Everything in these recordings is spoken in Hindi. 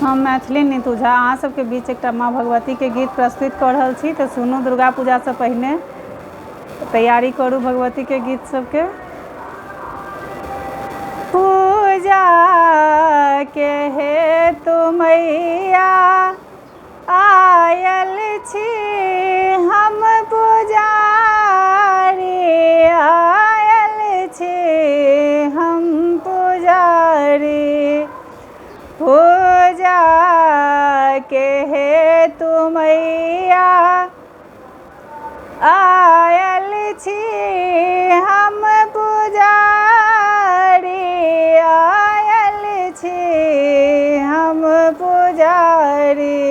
हम मैथिली नीतू झा अहाँ सबके बीच एकटा माँ भगवती के गीत प्रस्तुत कऽ रहल छी। तऽ सुनू, दुर्गा पूजा से पहिने तैयारी करू भगवती के गीत सबके। पूजा के हेतु मैया आयल छी हम, पुजारी आयल छी हम पुजारी। पूजा के हेतु मैया आयल छी हम, पुजारी आयल छी हम पुजारी।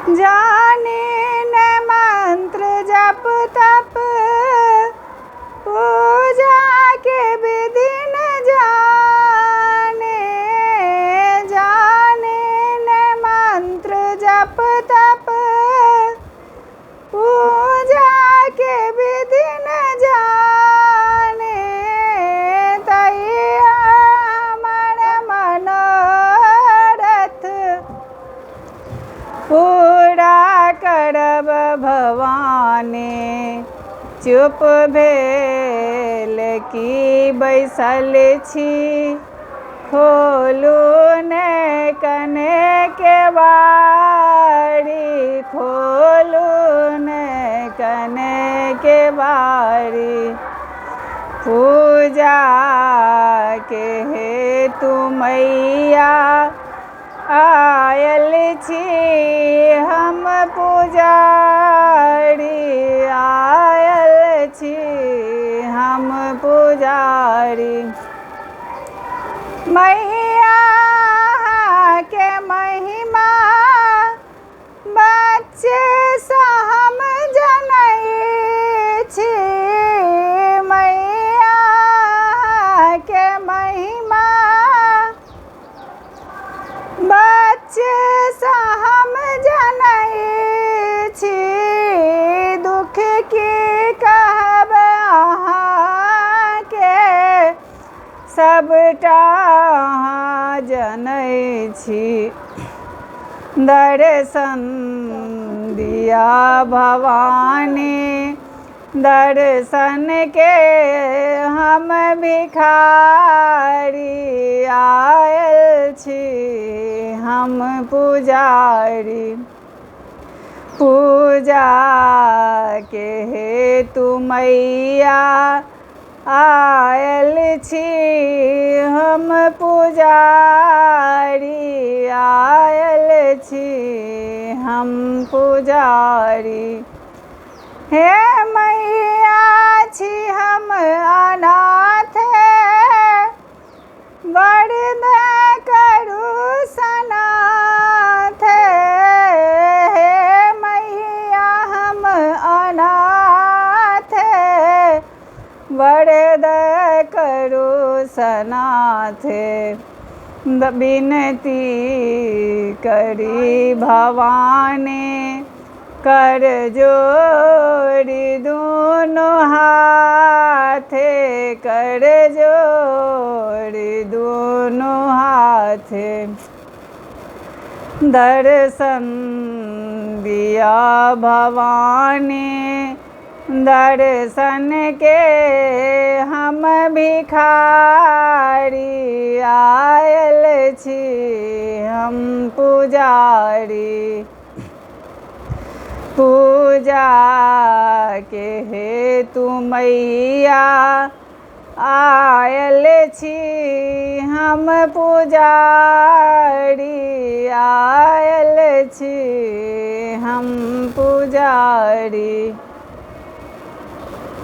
जाने न मंत्र जप तप, पूजा के विधि न जाने। जाने न मंत्र जप तप, पूजा के विधि न जाने। तैया हमर मनोरथ पूरा करब भवानी। चुप भेल की बैसल छी, खोलू ने कने के बारी। खोलू ने कने के बारी। पूजा के हेतु मैया आयल छी हम, पुजारी आयल छी हम पुजारी। मैया के महिमा बच्चे से हम जनै छी। मैया के महिमा बच्चे से हम जनै छी। दुख की कहब अहाँ के, सबटा अहाँ जनै छी। दर्शन दिया भवानी, दर्शन के हम भिखारी आयल छी हम पुजारी। पूजा के हेतु मैया आयल छी हम, पुजारी आयल छी हम पुजारी। हे मैया छी हम अनाथ, वरद करू सनाथ। हे मैया हम अनाथ, वरद करू सनाथ। विनती करी भवानी, कर जोड़ी दोनों हाथ। कर जोड़ी दोनों हाथ। दर्शन दिया भवानी, दर्शन के हम भिखारी आयल छी हम पुजारी। पूजा के हेतु मैया आयल छी हम, पुजारी आयल छी हम पुजारी।